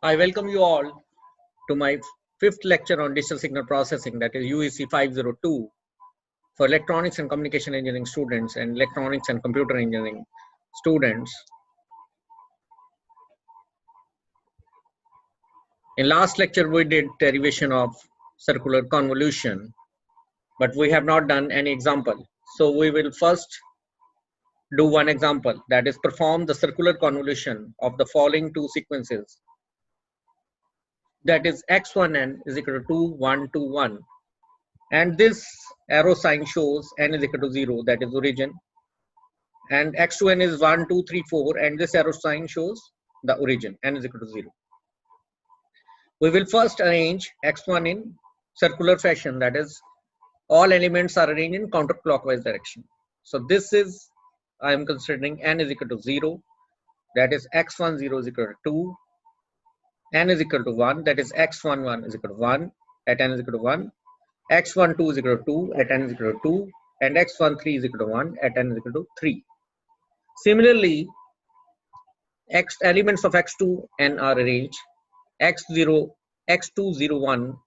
I welcome you all to my fifth lecture on digital signal processing, that is UEC 502 for electronics and communication engineering students and electronics and computer engineering students. In last lecture, we did derivation of circular convolution, but we have not done any example. So we will first do one example, that is perform the circular convolution of the following two sequences. That is x1n is equal to 2, 1, 2, 1. And this arrow sign shows n is equal to 0, that is origin. And x2n is 1, 2, 3, 4, and this arrow sign shows the origin, n is equal to 0. We will first arrange x1 in circular fashion, that is all elements are arranged in counterclockwise direction. So this is, I am considering n is equal to 0, that is x10 is equal to 2, n is equal to 1, that is x11 is equal to 1 at n is equal to 1, x12 is equal to 2 at n is equal to 2, and x13 is equal to 1 at n is equal to 3. Similarly, elements of x2n are arranged x0, x201,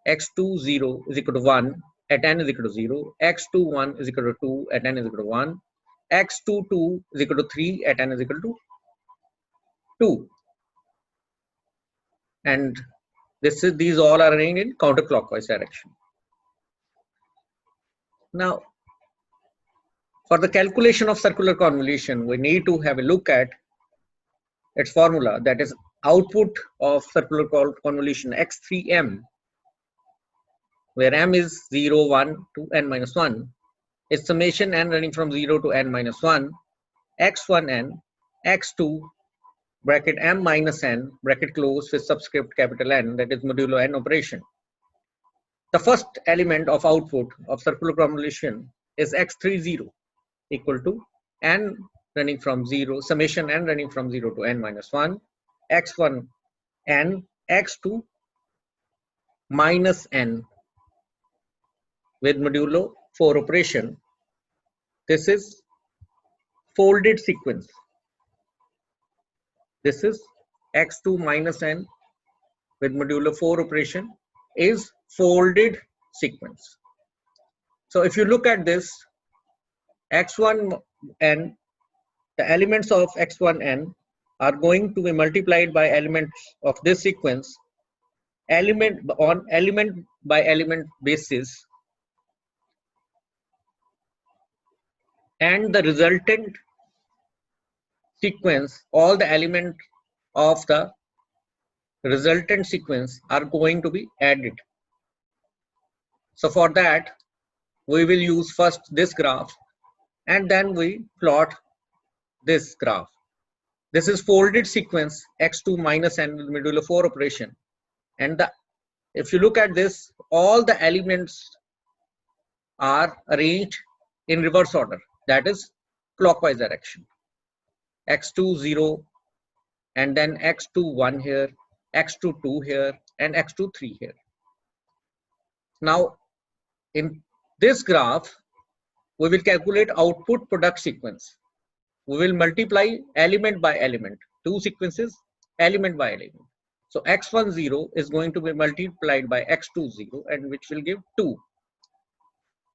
x20 is equal to 1 at n is equal to 0, x21 is equal to 2 at n is equal to 1, x22 is equal to 3 at n is equal to 2. And these all are arranged in counterclockwise direction. Now, for the calculation of circular convolution, we need to have a look at its formula, that is output of circular convolution x3m, where m is 0, 1 to n minus 1, is summation n running from 0 to n minus 1, x1n, x2, bracket m minus n, bracket close with subscript capital N, that is modulo n operation. The first element of output of circular convolution is x30 equal to n running from 0, summation n running from 0 to n minus 1, x1 n, x2 minus n with modulo 4 operation. This is folded sequence. This is x2 minus n with modulo 4 operation is folded sequence. So if you look at this, x1n, the elements of x1n are going to be multiplied by elements of this sequence, element by element basis, and the resultant sequence, all the elements of the resultant sequence are going to be added. So for that, we will use first this graph and then we plot this graph. This is folded sequence x2 minus n with modulo 4 operation. And if you look at this, all the elements are arranged in reverse order, that is clockwise direction. x2 0, and then x2 1 here, x2 2 here, and x2 3 here. Now, in this graph, we will calculate output product sequence. We will multiply element by element, two sequences, element by element. So x10 is going to be multiplied by x20, and which will give 2.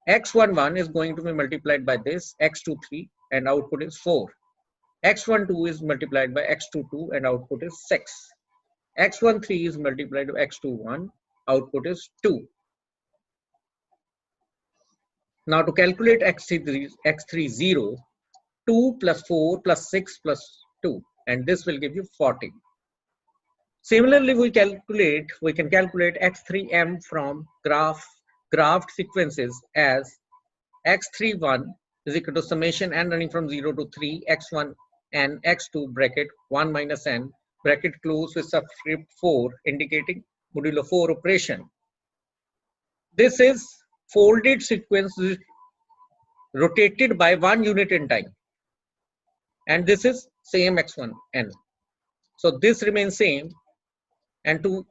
x11 is going to be multiplied by this x23, and output is 4. x12 is multiplied by x22, and output is 6. x13 is multiplied by x21, output is 2. Now to calculate x30, 2 plus 4 plus 6 plus 2, and this will give you 40. Similarly, we can calculate x3m from graphed sequences as x31 is equal to summation n running from 0 to 3, x1 n, x2 bracket 1 minus n, bracket close with subscript 4 indicating modulo 4 operation. This is folded sequence rotated by 1 unit in time, and this is same x1 n. So this remains same, and to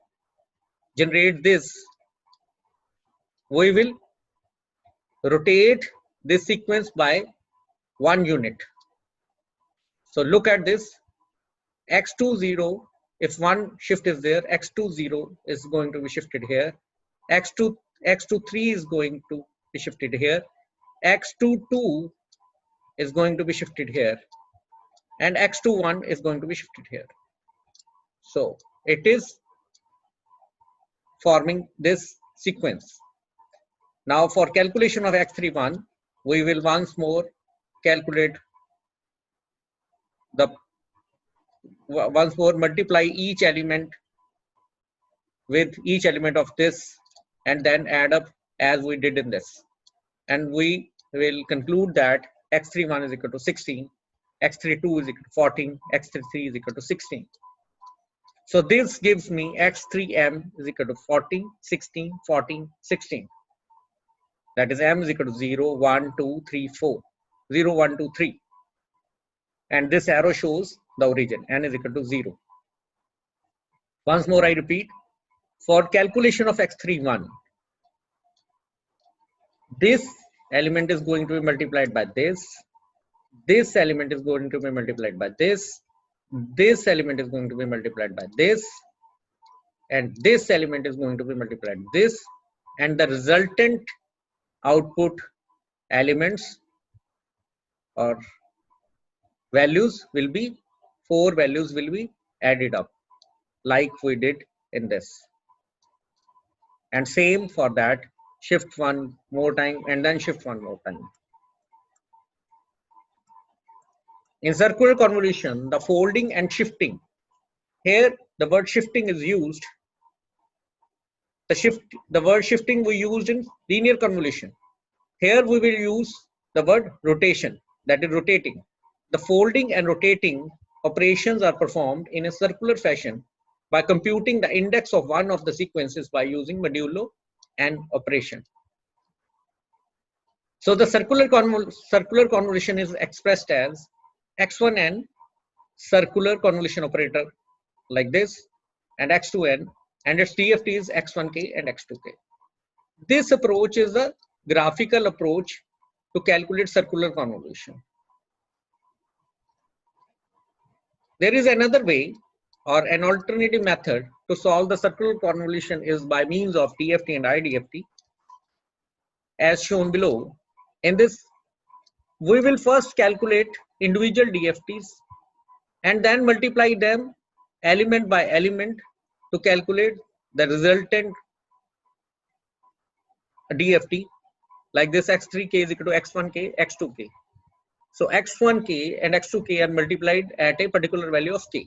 generate this, we will rotate this sequence by 1 unit. So look at this, x20 if one shift is there, x2 0 is going to be shifted here, x2 3 is going to be shifted here, x2 2 is going to be shifted here, and x2 1 is going to be shifted here. So it is forming this sequence. Now for calculation of x3 1, we will once more calculate once more multiply each element with each element of this and then add up as we did in this, and we will conclude that x3 1 is equal to 16, x3 2 is equal to 14, x3 3 is equal to 16. So this gives me x3m is equal to 14, 16, 14, 16. That is m is equal to 0, 1, 2, 3, 4. 0, 1, 2, 3. And this arrow shows the origin, n is equal to 0. Once more I repeat, for calculation of x3 1, this element is going to be multiplied by this element is going to be multiplied by this element is going to be multiplied by this, and this element is going to be multiplied by this, and the resultant output elements or values will be, 4 values will be added up like we did in this. And same for that, shift one more time and then shift one more time. In circular convolution, the folding and shifting, here the word shifting is used. The word shifting we used in linear convolution. Here we will use the word rotation, that is rotating. The folding and rotating operations are performed in a circular fashion by computing the index of one of the sequences by using modulo and operation. So the circular convolution is expressed as x1n circular convolution operator like this, and x2n, and its DFT is x1k and x2k. This approach is a graphical approach to calculate circular convolution. There is another way or an alternative method to solve the circular convolution is by means of DFT and IDFT as shown below. In this, we will first calculate individual DFTs and then multiply them element by element to calculate the resultant DFT, like this x3k is equal to x1k, x2k. So x1k and x2k are multiplied at a particular value of k.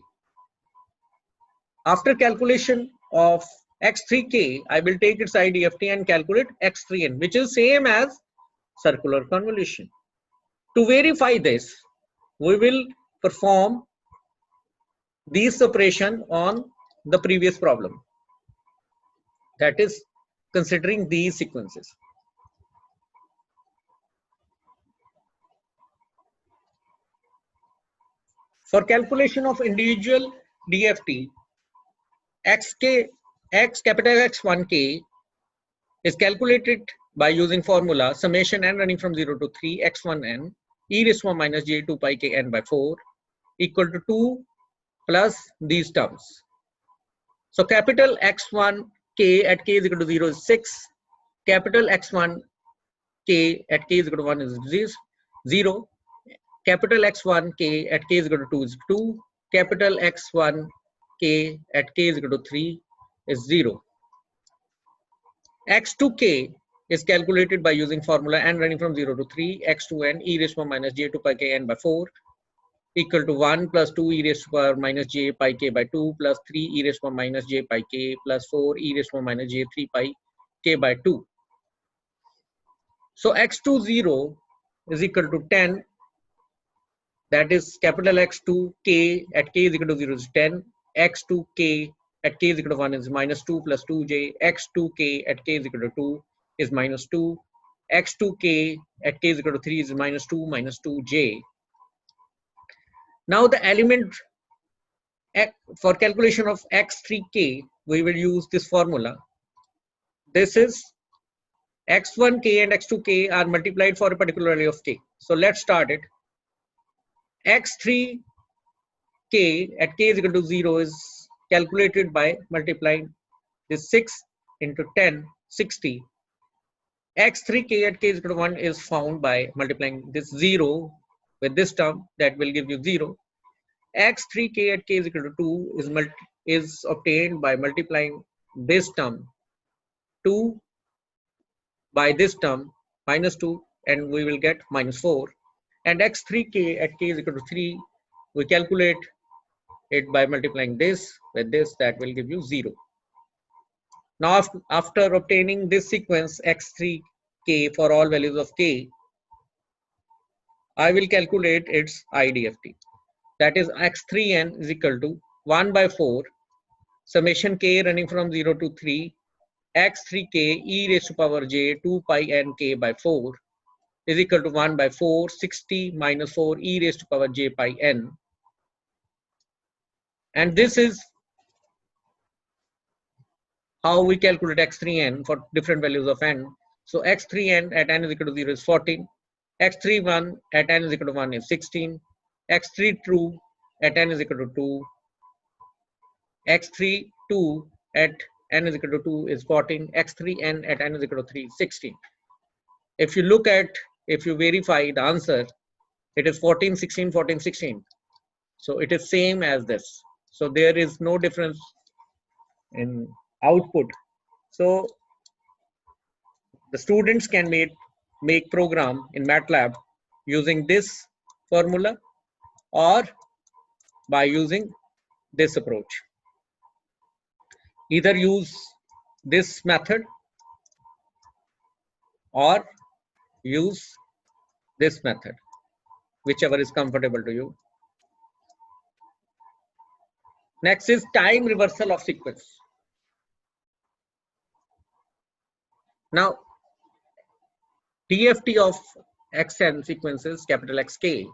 After calculation of x3k, I will take its IDFT and calculate x3n, which is same as circular convolution. To verify this, we will perform this operation on the previous problem, that is considering these sequences. For calculation of individual DFT, capital X1k is calculated by using formula summation n running from 0 to 3 x1n e raised to minus j 2 pi k n by 4 equal to 2 plus these terms. So capital X1k at k is equal to 0 is 6, capital X1k at k is equal to 1 is 0, capital X1k at k is equal to 2 is 2, capital X1k at k is equal to 3 is 0. X2k is calculated by using formula n running from 0 to 3 x2n e raised to minus j 2 pi k n by 4 equal to 1 plus 2 e raised to power minus j pi k by 2 plus 3 e raised to minus j pi k plus 4 e raised to minus j 3 pi k by 2. So x20 is equal to 10, that is capital X2k at k is equal to 0 is 10, x2k at k is equal to 1 is minus 2 plus 2j, x2k at k is equal to 2 is minus 2, x2k at k is equal to 3 is minus 2 minus 2j. Now the element for calculation of x3k, we will use this formula. This is x1k and x2k are multiplied for a particular value of k. So let's start it. X3k at k is equal to 0 is calculated by multiplying this 6 into 10, 60. X3k at k is equal to 1 is found by multiplying this 0 with this term, that will give you 0. X3k at k is equal to 2 is obtained by multiplying this term 2 by this term minus 2, and we will get minus 4. And x3k at k is equal to 3, we calculate it by multiplying this with this, that will give you 0. Now after obtaining this sequence x3k for all values of k, I will calculate its IDFT. That is x3n is equal to 1 by 4 summation k running from 0 to 3 x3k e raised to power j 2 pi n k by 4 is equal to 1 by 4 60 minus 4 e raised to power j pi n. And this is how we calculate x3n for different values of n. So x3n at n is equal to 0 is 14, x31 at n is equal to 1 is 16, x32 at n is equal to 2, x32 at n is equal to 2 is 14, x3n at n is equal to 3 is 16. If you verify the answer, it is 14, 16, 14, 16. So it is same as this. So there is no difference in output. So the students can make program in MATLAB using this formula or by using this approach. Either use this method or use this method, whichever is comfortable to you. Next is time reversal of sequence. Now, DFT of xn sequences, capital Xk.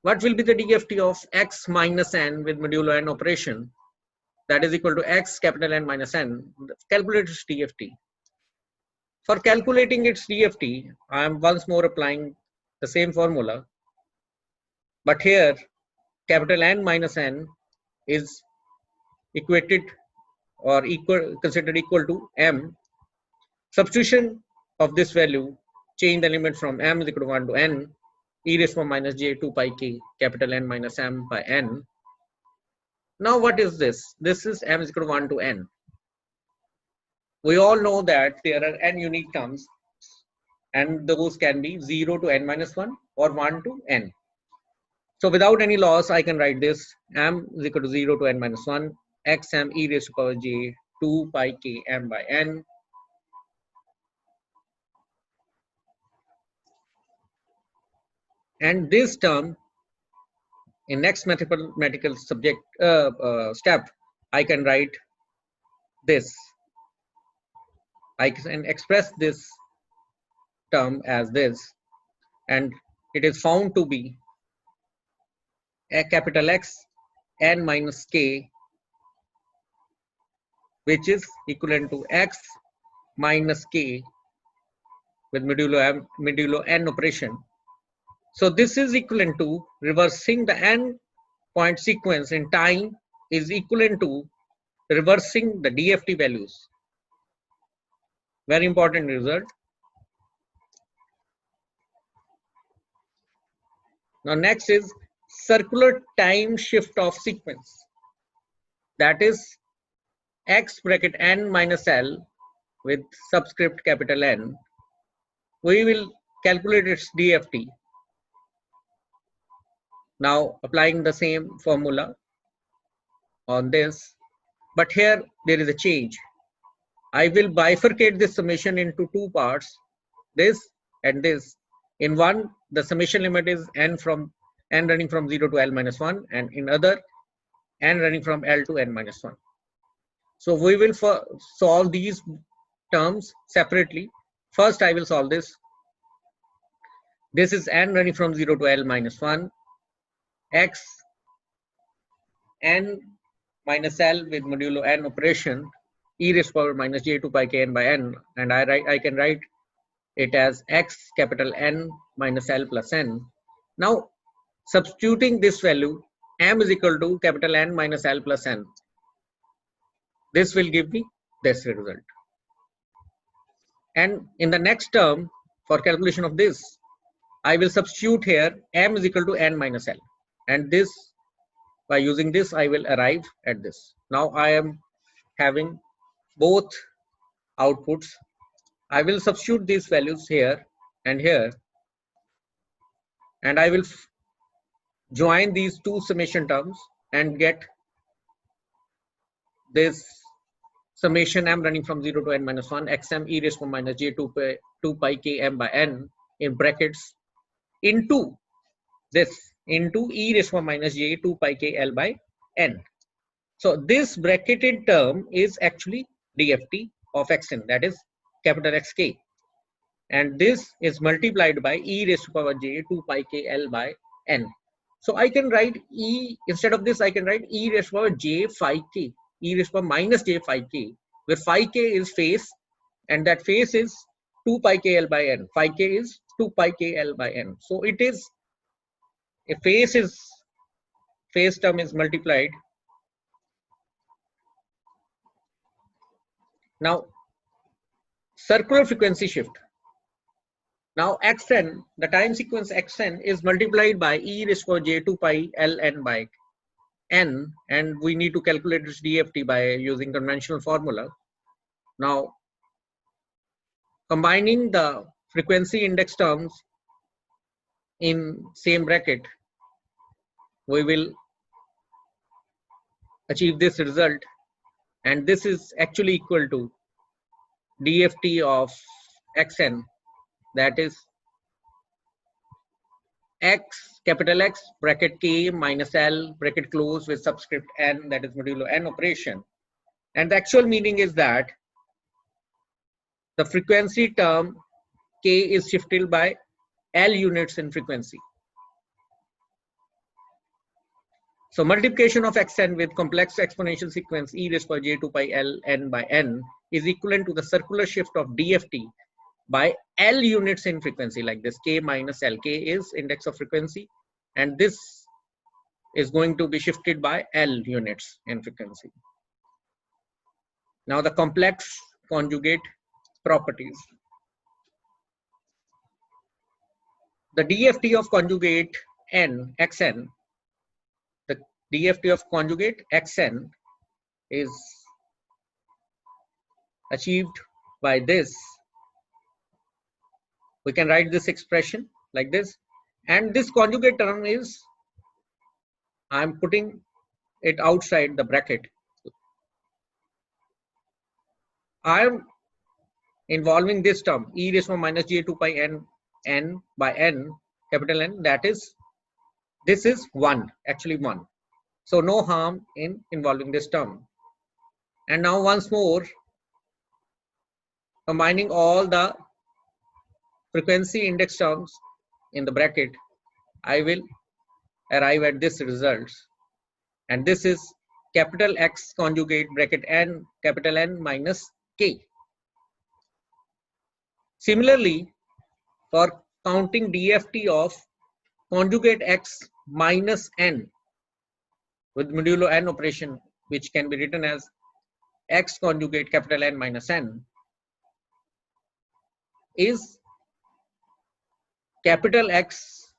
What will be the DFT of x minus n with modulo n operation? That is equal to x capital N minus n. Calculate its DFT. For calculating its DFT, I am once more applying the same formula, but here capital N minus n is equated or considered equal to m. Substitution of this value, change the limit from m is equal to 1 to n, e raised to minus j 2 pi k capital N minus m by n. Now what is this? This is m is equal to 1 to n. We all know that there are n unique terms, and those can be 0 to n minus 1 or 1 to n. So without any loss, I can write this m is equal to 0 to n minus 1 x m e raised to power j 2 pi k m by n. And this term in next mathematical step, I can write this. I can express this term as this, and it is found to be a capital X n minus k, which is equivalent to x minus k with modulo n operation. So this is equivalent to reversing the n point sequence in time is equivalent to reversing the DFT values. Very important result. Now next is circular time shift of sequence. That is x bracket n minus l with subscript capital N. We will calculate its DFT. Now applying the same formula on this, but here there is a change. I will bifurcate this summation into two parts, this and this. In one, the summation limit is n running from 0 to l minus 1, and in other, n running from l to n minus 1. So we will solve these terms separately. First, I will solve this. This is n running from 0 to l minus 1, x n minus l with modulo n operation, e raised to power minus j 2 pi k n by n, and I can write it as x capital N minus l plus n. Now substituting this value, m is equal to capital N minus l plus n. This will give me this result. And in the next term, for calculation of this, I will substitute here m is equal to n minus l. And this, by using this, I will arrive at this. Now I am having both outputs. I will substitute these values here and here, and I will join these two summation terms and get this summation m running from 0 to n minus 1 xm e raised to minus j 2 pi k m by n in brackets into this into e raised to minus j 2 pi k l by n. So this bracketed term is actually DFT of xn, that is capital Xk, and this is multiplied by e raised to power j 2 pi k l by n. So I can write e, instead of this I can write e raised to power j phi k, e raised to power minus j phi k, where phi k is phase, and that phase is 2 pi k l by n. Phi k is 2 pi k l by n. So it is, a phase term is multiplied. Now circular frequency shift. Now xn, the time sequence xn is multiplied by e raised to j 2 pi ln by n, and we need to calculate this DFT by using conventional formula. Now combining the frequency index terms in same bracket, we will achieve this result, and this is actually equal to DFT of xn, that is x, capital X, bracket k minus l, bracket close with subscript n, that is modulo n operation. And the actual meaning is that the frequency term k is shifted by l units in frequency. So multiplication of xn with complex exponential sequence e raised to j 2 pi l n by n is equivalent to the circular shift of DFT by L units in frequency, like this k minus L. K is index of frequency, and this is going to be shifted by L units in frequency. Now the complex conjugate properties. The DFT of conjugate n, xn, the DFT of conjugate xn is achieved by this. We can write this expression like this, and this conjugate term is, I'm putting it outside the bracket. I am involving this term e raised to minus j 2 pi n by n, capital N, that is, this is 1, actually 1. So no harm in involving this term. And now once more, combining all the frequency index terms in the bracket, I will arrive at this result, and this is capital X conjugate bracket n, capital N minus k. Similarly, for counting DFT of conjugate x minus n with modulo n operation, which can be written as x conjugate capital N minus n, is capital X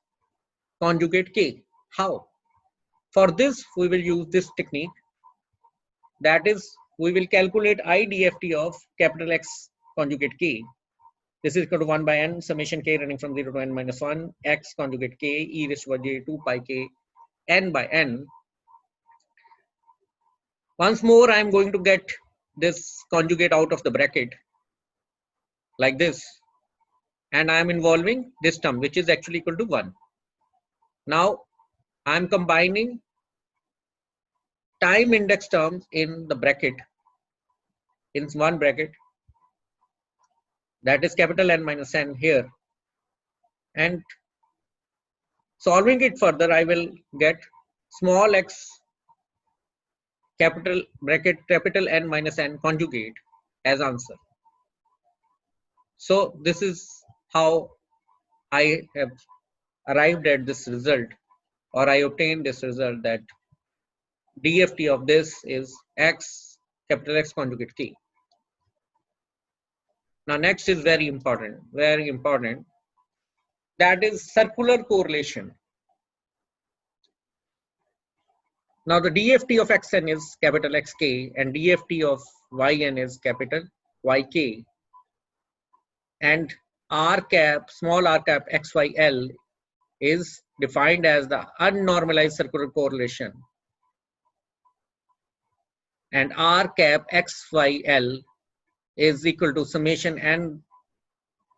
conjugate k. How? For this, we will use this technique. That is, we will calculate IDFT of capital X conjugate k. This is equal to 1 by n summation k running from 0 to n minus 1 x conjugate k e raised to j 2 pi k n by n. Once more, I am going to get this conjugate out of the bracket like this, and I am involving this term, which is actually equal to 1. Now I am combining time index terms in the bracket, in one bracket, that is capital N minus n here, and solving it further, I will get small x capital bracket capital N minus n conjugate as answer. So this is how I have arrived at this result, or I obtained this result, that DFT of this is x capital X conjugate K. Now next is very important, that is circular correlation. Now the DFT of Xn is capital Xk and DFT of Yn is capital Yk, and r cap, small r cap XYL is defined as the unnormalized circular correlation, and r cap XYL is equal to summation n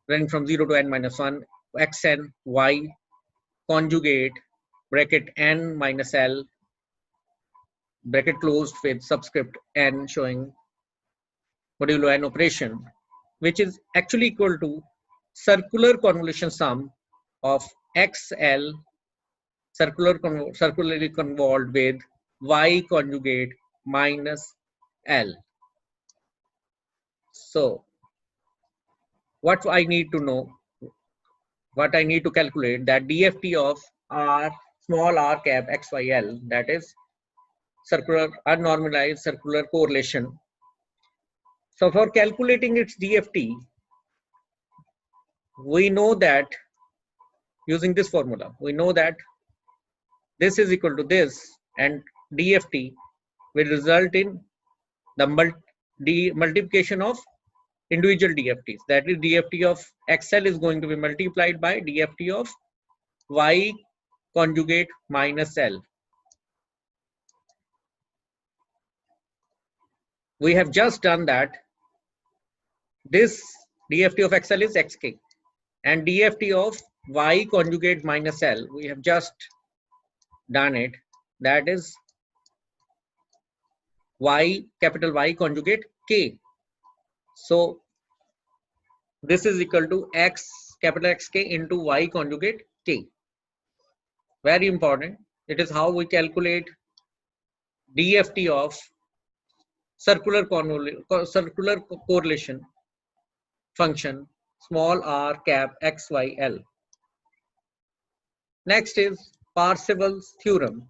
running from 0 to n minus 1 xn y conjugate bracket n minus l bracket closed with subscript n showing modulo n operation, which is actually equal to circular convolution sum of xl circularly convolved with y conjugate minus l. So what I need to know, what I need to calculate, that DFT of r small r cap XYL, that is circular unnormalized circular correlation. So for calculating its DFT, we know that using this formula, we know that this is equal to this, and DFT will result in the multiplication of individual DFTs. That is, DFT of XL is going to be multiplied by DFT of Y conjugate minus L. We have just done that. This DFT of XL is XK, and DFT of Y conjugate minus L, we have just done it. That is Y, capital Y conjugate K. So this is equal to X, capital XK into Y conjugate K. Very important. It is how we calculate DFT of circular correlation function small r cap XYL. Next is Parseval's theorem.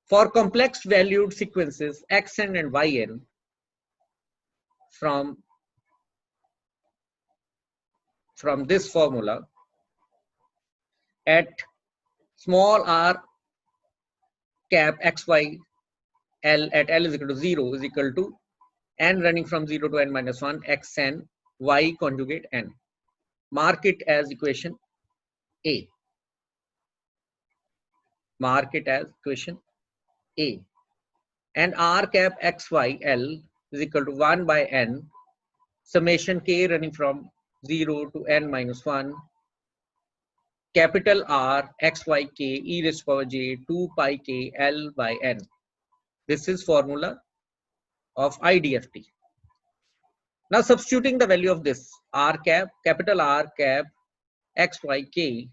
For complex valued sequences Xn and Yn from this formula, at small r cap XYL at L is equal to 0 is equal to n running from 0 to n minus 1 xn y conjugate n. Mark it as equation A. Mark it as equation A. And r cap XYL is equal to 1 by n summation k running from 0 to n minus 1 capital R XYK e raised to power j 2 pi k L by n. This is formula of IDFT. Now substituting the value of this R cap, capital R cap XYK,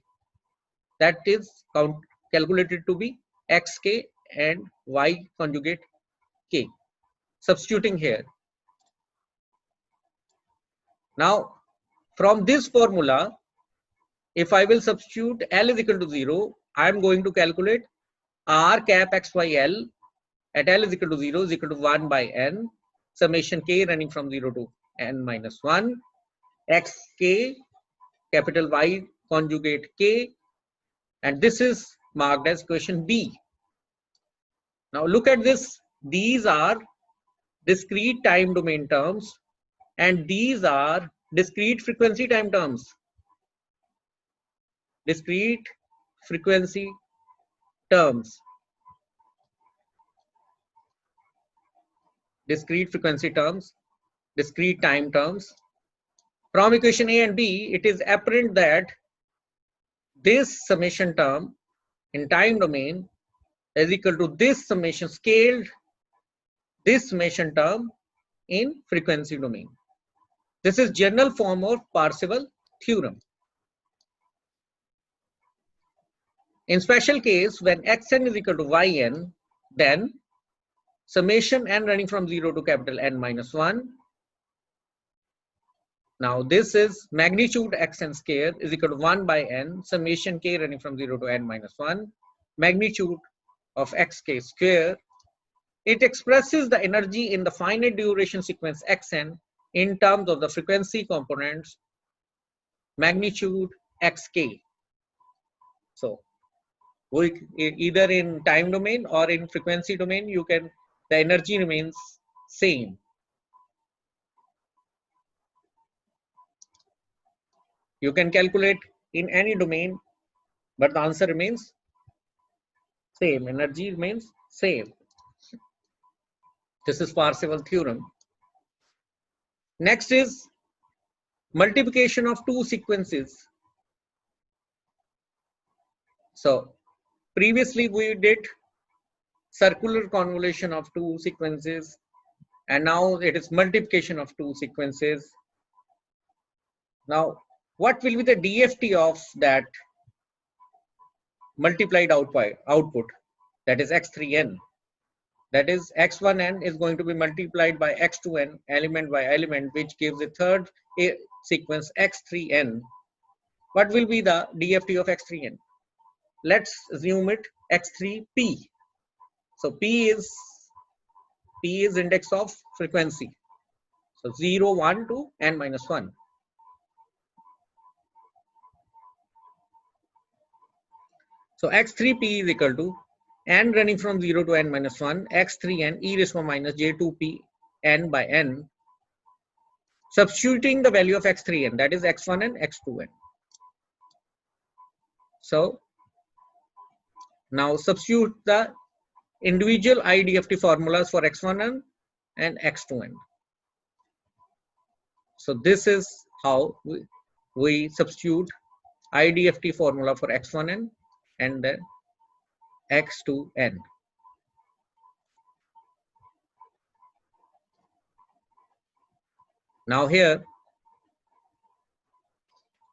that is calculated to be XK and Y conjugate K. Substituting here. Now from this formula, if I will substitute L is equal to 0, I am going to calculate R cap XYL at L is equal to 0 is equal to 1 by n summation k running from 0 to n minus 1 xk capital Y conjugate k, and this is marked as equation B. Now look at this. These are discrete time domain terms and these are discrete frequency time terms. Discrete frequency terms. Discrete frequency terms, discrete time terms. From equation A and B, it is apparent that this summation term in time domain is equal to this summation scaled, this summation term in frequency domain. This is general form of Parseval theorem. In special case, when xn is equal to yn, then summation n running from 0 to capital N minus 1. Now this is magnitude xn square is equal to 1 by n summation k running from 0 to n minus 1. Magnitude of xk square It expresses the energy in the finite duration sequence xn in terms of the frequency components magnitude xk. So we either in time domain or in frequency domain, the energy remains same. You can calculate in any domain, but the answer remains same. Energy remains same. This is Parseval theorem. Next is multiplication of two sequences. So previously we did circular convolution of two sequences, and now it is multiplication of two sequences. Now, what will be the DFT of that multiplied output? That is x3n. That is x1n is going to be multiplied by x2n element by element, which gives a third sequence x3n. What will be the DFT of x3n? Let's assume it x3p. So p is index of frequency. So 0, 1 to n minus 1. So x3p is equal to n running from 0 to n minus 1, x3n e raised to minus j2p n by n, substituting the value of x3n, that is x1n, x2n. So now substitute the individual IDFT formulas for x1n and x2n. So this is how we substitute IDFT formula for x1n and then x2n. Now here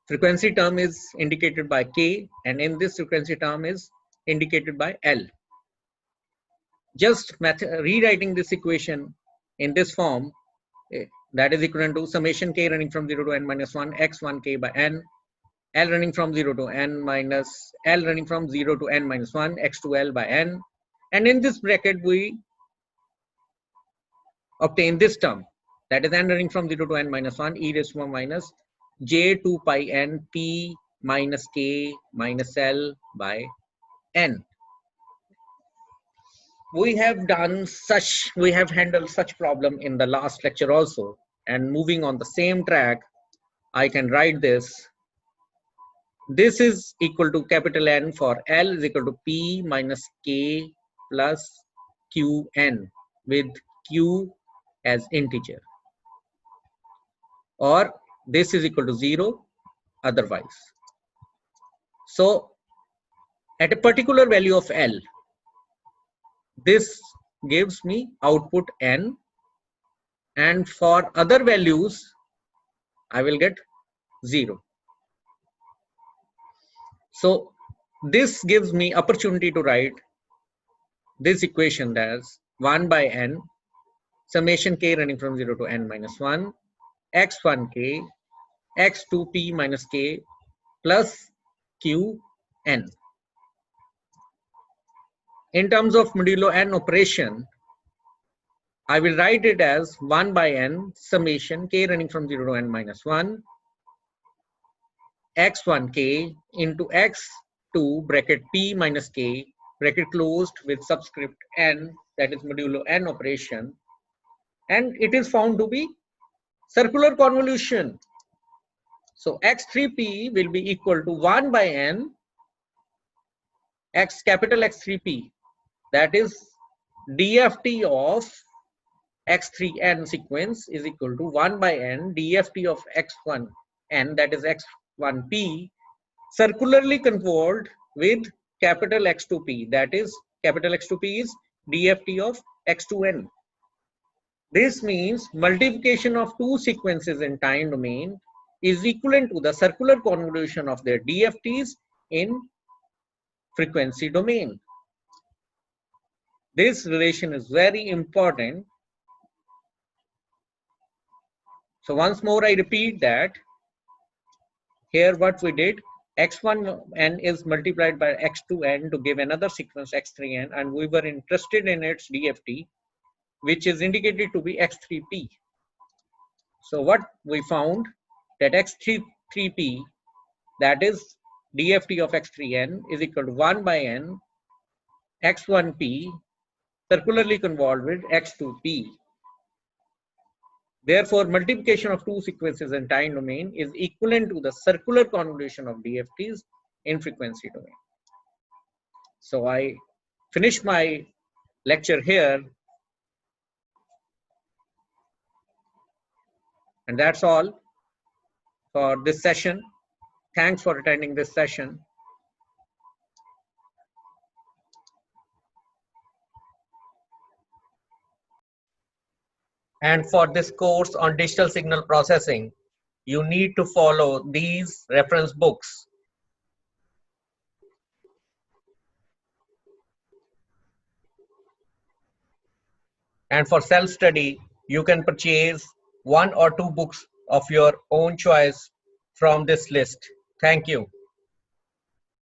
frequency term is indicated by K, and in this frequency term is indicated by L. Just rewriting this equation in this form, that is equivalent to summation K running from 0 to n minus 1 x1k by n, L running from 0 to n minus L running from 0 to n minus 1 x2L by n, and in this bracket we obtain this term, that is n running from 0 to n minus 1 e raised to minus j2 pi n p minus k minus L by n. We have handled such problem in the last lecture also, and moving on the same track, I can write this. This is equal to capital N for L is equal to P minus K plus Qn with Q as integer, or this is equal to 0 otherwise. So at a particular value of L, this gives me output N, and for other values I will get 0. So this gives me opportunity to write this equation as 1 by n summation k running from 0 to n minus 1 x1k x2p minus k plus qn. In terms of modulo n operation, I will write it as 1 by n summation k running from 0 to n minus 1 x1k into x2 bracket p minus k bracket closed with subscript n, that is modulo n operation, and it is found to be circular convolution. So x3p will be equal to 1 by n capital X3p, that is DFT of x3n sequence is equal to 1 by n DFT of x1n, that is x1p, circularly convolved with capital X2p, that is capital X2p is DFT of x2n. This means multiplication of two sequences in time domain is equivalent to the circular convolution of their DFTs in frequency domain. This relation is very important. So once more I repeat that here what we did, x1n is multiplied by x2n to give another sequence x3n, and we were interested in its DFT. which is indicated to be X3P. So what we found that X3P, that is DFT of X3N, is equal to 1 by N X1P circularly convolved with X2P. Therefore, multiplication of two sequences in time domain is equivalent to the circular convolution of DFTs in frequency domain. So I finish my lecture here, and that's all for this session. Thanks for attending this session. And for this course on digital signal processing, you need to follow these reference books. And for self-study, you can purchase 1 or 2 books of your own choice from this list. Thank you.